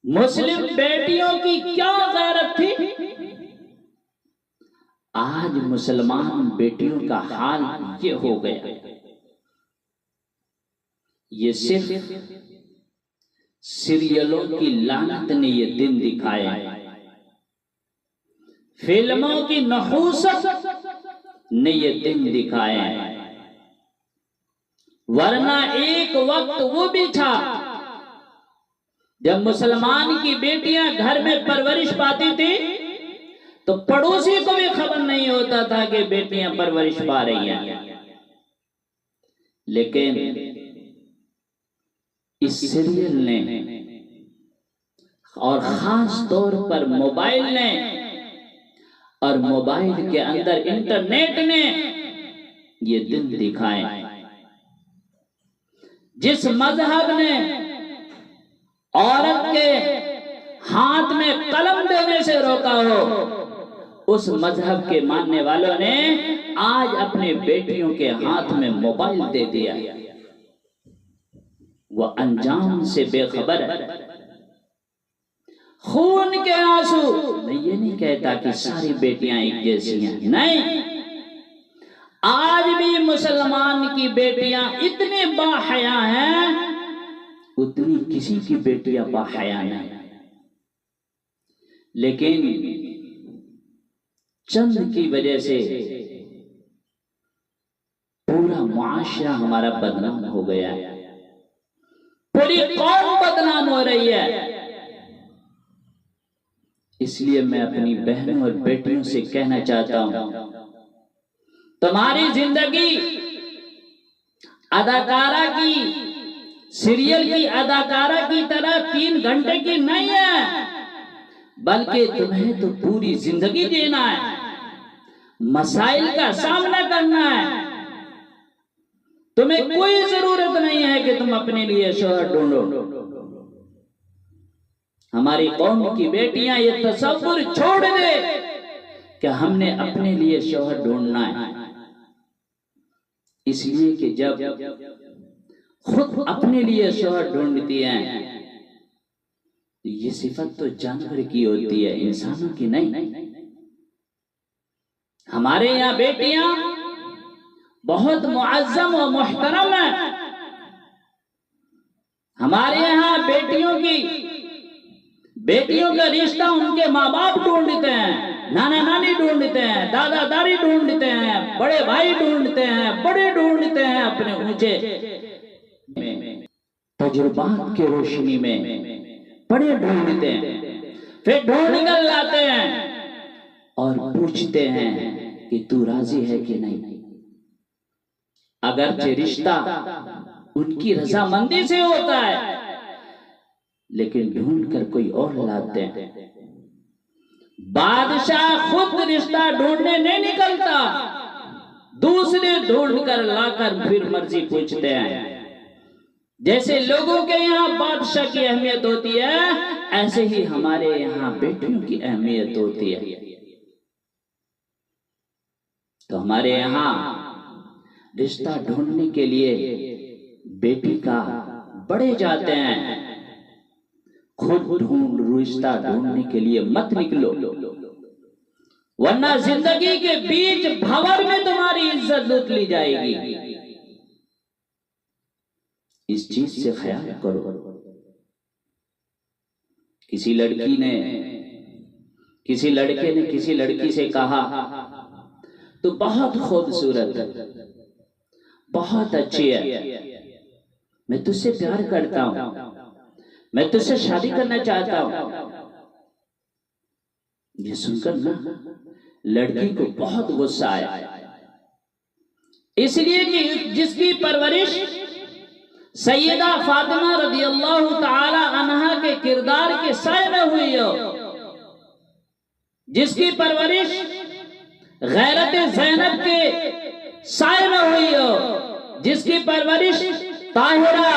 مسلم بیٹیوں کی کیا غیرت تھی، آج مسلمان بیٹیوں کا حال یہ ہو گیا۔ یہ صرف سیریلوں کی لعنت نے یہ دن دکھایا، فلموں کی نحوست نے یہ دن دکھایا، ورنہ ایک وقت وہ بھی تھا جب مسلمان کی بیٹیاں گھر میں پرورش پاتی تھی تو پڑوسی کو بھی خبر نہیں ہوتا تھا کہ بیٹیاں پرورش پا رہی ہیں۔ لیکن اس سیریل نے اور خاص طور پر موبائل نے اور موبائل کے اندر انٹرنیٹ نے یہ دن دکھائے۔ جس مذہب نے عورت کے ہاتھ میں قلم دینے سے روکا ہو، اس مذہب کے ماننے والوں نے آج اپنے بیٹیوں کے ہاتھ میں موبائل دے دیا، وہ انجام سے بے خبر ہے۔ خون کے آنسو، میں یہ نہیں کہتا کہ ساری بیٹیاں ایک جیسی ہیں، نہیں، آج بھی مسلمان کی بیٹیاں اتنی باحیا ہیں اتنی کسی کی بیٹیاں باحیا نہیں، لیکن چند کی وجہ سے پورا معاشرہ ہمارا بدنام ہو گیا ہے، پوری قوم بدنام ہو رہی ہے۔ اس لیے میں اپنی بہنوں اور بیٹیوں سے کہنا چاہتا ہوں، تمہاری زندگی اداکارہ کی، سیریل کی اداکارہ کی طرح 3 گھنٹے کی نہیں ہے، بلکہ تمہیں تو پوری زندگی جینا ہے، مسائل کا سامنا کرنا ہے۔ تمہیں کوئی ضرورت نہیں ہے کہ تم اپنے لیے شوہر ڈھونڈو۔ ہماری قوم کی بیٹیاں یہ تصور چھوڑ دے کہ ہم نے اپنے لیے شوہر ڈھونڈنا ہے، اس لیے کہ جب خود اپنے لیے شوہر ڈھونڈتی ہیں یہ صفت تو جانور کی ہوتی ہے، انسانوں کی نہیں۔ ہمارے یہاں بیٹیاں بہت معظم و محترم ہیں، ہمارے یہاں بیٹیوں کا رشتہ ان کے ماں باپ ڈھونڈتے ہیں، نانا نانی ڈھونڈتے ہیں، دادا دادی ڈھونڈتے ہیں، بڑے بھائی ڈھونڈتے ہیں، بڑے ڈھونڈتے ہیں، اپنے اونچے تجربات کے روشنی میں بڑے ڈھونڈتے ہیں، پھر ڈھونڈ کر لاتے ہیں اور پوچھتے ہیں کہ تو راضی ہے کہ نہیں۔ اگرچہ رشتہ ان کی رضامندی سے ہوتا ہے لیکن ڈھونڈ کر کوئی اور لاتے ہیں۔ بادشاہ خود رشتہ ڈھونڈنے نہیں نکلتا، دوسرے ڈھونڈ کر لا کر پھر مرضی پوچھتے ہیں۔ جیسے لوگوں کے یہاں بادشاہ کی اہمیت ہوتی ہے، ایسے ہی ہمارے یہاں بیٹیوں کی اہمیت ہوتی ہے۔ تو ہمارے یہاں رشتہ ڈھونڈنے کے لیے بیٹی کا بڑے جاتے ہیں، خود رشتہ ڈھونڈنے کے لیے مت نکلو، ورنہ زندگی کے بیچ بھور میں تمہاری عزت لوٹ لی جائے گی۔ اس چیز سے خیال کرو۔ کسی لڑکے نے کسی لڑکی سے کہا تو بہت خوبصورت ہے، بہت اچھی ہے، میں تجھ سے پیار کرتا ہوں، میں تجھ سے شادی کرنا چاہتا ہوں۔ یہ سن کر نا لڑکی کو بہت غصہ آیا، اس لیے کہ جس کی پرورش سیدہ فاطمہ رضی اللہ تعالی عنہا کے کردار کے سائے میں ہوئی ہو، جس کی پرورش غیرت زینب کے سائے میں ہوئی ہو، جس کی پرورش طاہرہ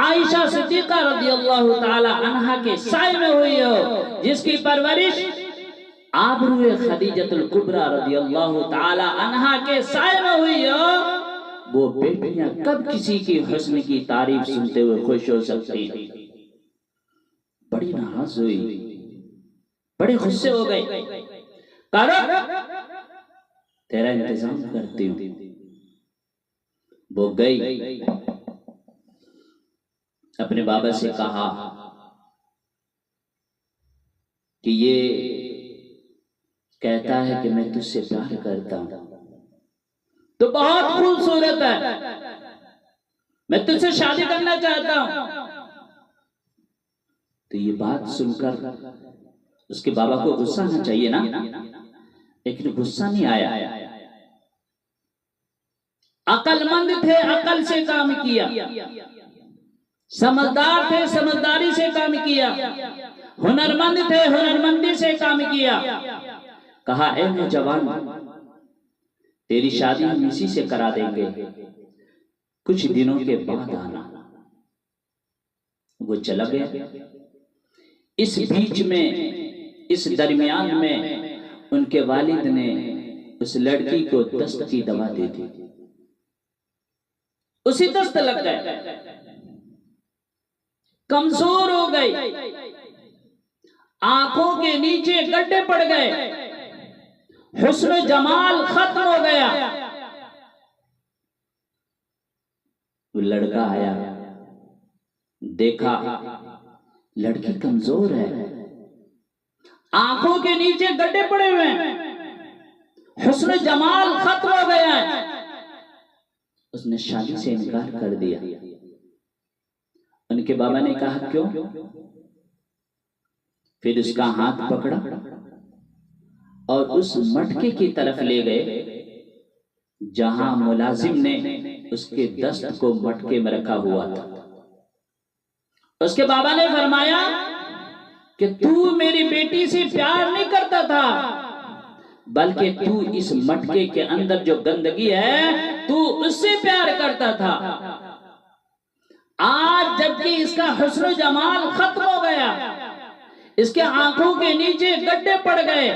عائشہ صدیقہ رضی اللہ تعالی عنہا کے سائے میں ہوئی ہو، جس کی پرورش آبرو خدیجۃ الکبریٰ رضی اللہ تعالی عنہا کے سائے میں ہوئی ہو، وہ بیٹیاں کب کسی کی حسن کی تعریف سنتے ہوئے خوش ہو سکتی ہیں؟ بڑی ناراض ہوئی، بڑے غصے ہو گئے، کہا تیرا انتظام کرتی ہوں۔ وہ گئی، اپنے بابا سے کہا کہ یہ کہتا ہے کہ میں تجھ سے پیار کرتا ہوں، تو بہت خوبصورت ہے، میں تجھ سے شادی کرنا چاہتا ہوں۔ تو یہ بات سن کر اس کے بابا کو غصہ آنا چاہیے نا، لیکن غصہ نہیں آیا، عقل مند تھے، عقل سے کام کیا، سمجھدار تھے، سمجھداری سے کام کیا، ہنرمند تھے، ہنرمندی سے کام کیا۔ کہا اے نوجوان، تیری شادی ہم اسی سے کرا دیں گے، کچھ دنوں کے بعد آنا۔ وہ چلا گیا۔ اس بیچ میں، اس درمیان میں ان کے والد نے اس لڑکی کو دست کی دوا دی تھی، اسی دست لگ گئے، کمزور ہو گئی، آنکھوں کے نیچے گڈھے پڑ گئے، حسن و جمال ختم ہو گیا۔ وہ لڑکا آیا، دیکھا لڑکی کمزور ہے، آنکھوں کے نیچے گڈھے پڑے ہوئے ہیں، حسن و جمال ختم ہو گیا ہے۔ اس نے شادی سے انکار کر دیا۔ ان کے بابا نے کہا کیوں؟ پھر اس کا ہاتھ پکڑا اور اس مٹکے کی طرف لے گئے جہاں ملازم نے اس کے دست کو مٹکے میں رکھا ہوا تھا۔ اس کے بابا نے فرمایا کہ تو میری بیٹی سے پیار نہیں کرتا تھا، بلکہ تو اس مٹکے کے اندر جو گندگی ہے تو اس سے پیار کرتا تھا۔ آج جبکہ اس کا حسن و جمال ختم ہو گیا، اس کے آنکھوں کے نیچے گڈھے پڑ گئے،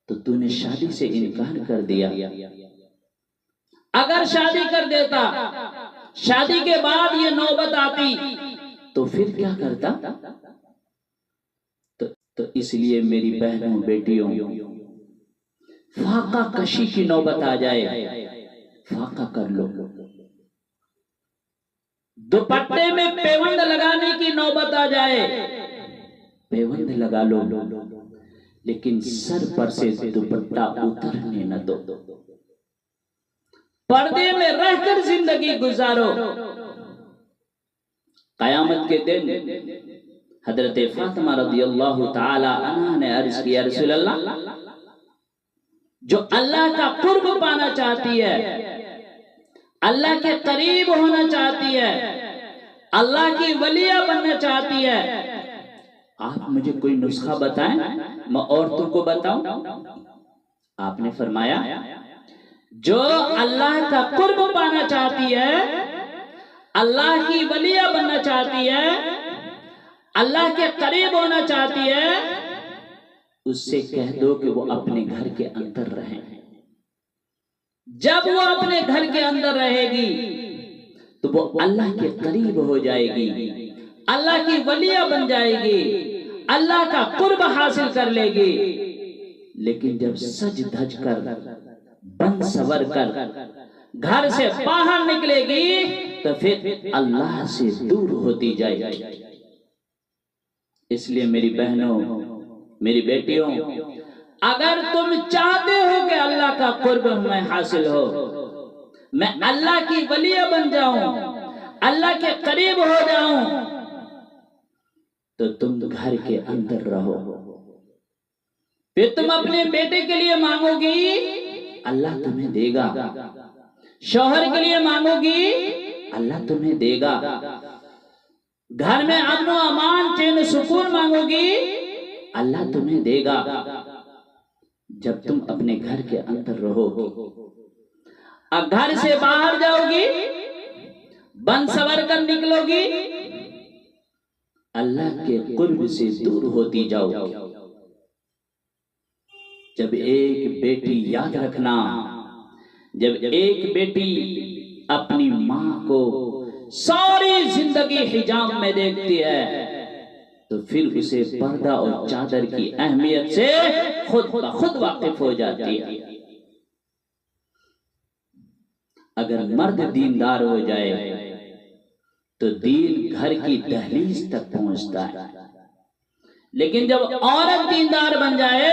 تو نے شادی سے انکار کر دیا۔ اگر شادی کر دیتا، شادی کے بعد یہ نوبت آتی تو پھر کیا کرتا؟ تو اس لیے میری بہنوں بیٹیوں، فاقہ کشی کی نوبت آ جائے، فاقہ کر لو، دوپٹے میں پیوند لگانے کی نوبت آ جائے، پیوند لگا لو، لیکن سر پر سے دوپٹہ اترنے نہ دو، پردے میں رہ کر زندگی گزارو۔ قیامت کے دن حضرت فاطمہ رضی اللہ تعالی عنہ نے عرض کیا رسول اللہ، جو اللہ کا قرب پانا چاہتی ہے، اللہ کے قریب ہونا چاہتی ہے، اللہ کی ولیہ بننا چاہتی ہے، آپ مجھے کوئی نسخہ بتائیں، میں عورتوں کو بتاؤں؟ آپ نے فرمایا جو اللہ کا قرب پانا چاہتی ہے، اللہ کی ولیہ بننا چاہتی ہے، اللہ کے قریب ہونا چاہتی ہے، اس سے کہہ دو کہ وہ اپنے گھر کے اندر رہیں۔ جب وہ اپنے گھر کے اندر رہے گی تو وہ اللہ کے قریب ہو جائے گی، اللہ کی ولیہ بن جائے گی، اللہ کا قرب حاصل کر لے گی۔ لیکن جب سج دھج کر، بن سور کر گھر سے باہر نکلے گی تو پھر اللہ سے دور ہوتی جائے گی۔ اس لیے میری بہنوں، میری بیٹیوں، اگر تم چاہتے ہو کہ اللہ کا قرب میں حاصل ہو، میں اللہ کی ولیہ بن جاؤں، اللہ کے قریب ہو جاؤں، تو تم گھر کے اندر رہو۔ پھر تم اپنے بیٹے کے لیے مانگو گی، اللہ تمہیں دے گا، شوہر کے لیے مانگو گی، اللہ تمہیں دے گا، گھر میں امن و امان، چین و سکون مانگو گی، اللہ تمہیں دے گا۔ جب تم اپنے گھر کے اندر رہو گی، اب گھر سے باہر جاؤ گی، بن سور کر نکلو گی، اللہ کے قرب سے دور ہوتی جاؤ گی۔ جب ایک بیٹی، یاد رکھنا، جب ایک بیٹی اپنی ماں کو ساری زندگی حجاب میں دیکھتی ہے تو پھر اسے پردہ اور چادر کی اہمیت سے خود بخود واقف ہو جاتی ہے۔ اگر مرد دیندار ہو جائے تو دین گھر کی دہلیز تک پہنچتا ہے، لیکن جب عورت دیندار بن جائے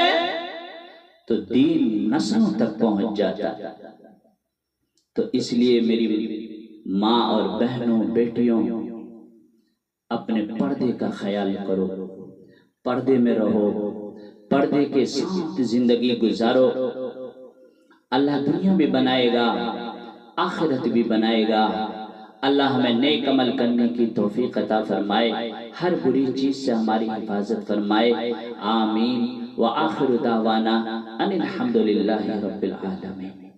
تو دین نسلوں تک پہنچ جاتا ہے۔ تو اس لیے میری ماں اور بہنوں، بیٹیوں، اپنے پردے کا خیال کرو، پردے میں رہو، پردے کے ساتھ زندگی گزارو۔ اللہ دنیا بھی بنائے گا، آخرت بھی بنائے گا۔ اللہ ہمیں نیک عمل کرنے کی توفیق عطا فرمائے، ہر بری چیز سے ہماری حفاظت فرمائے، آمین۔ وآخر دعوانا ان الحمد للہ رب العالمین۔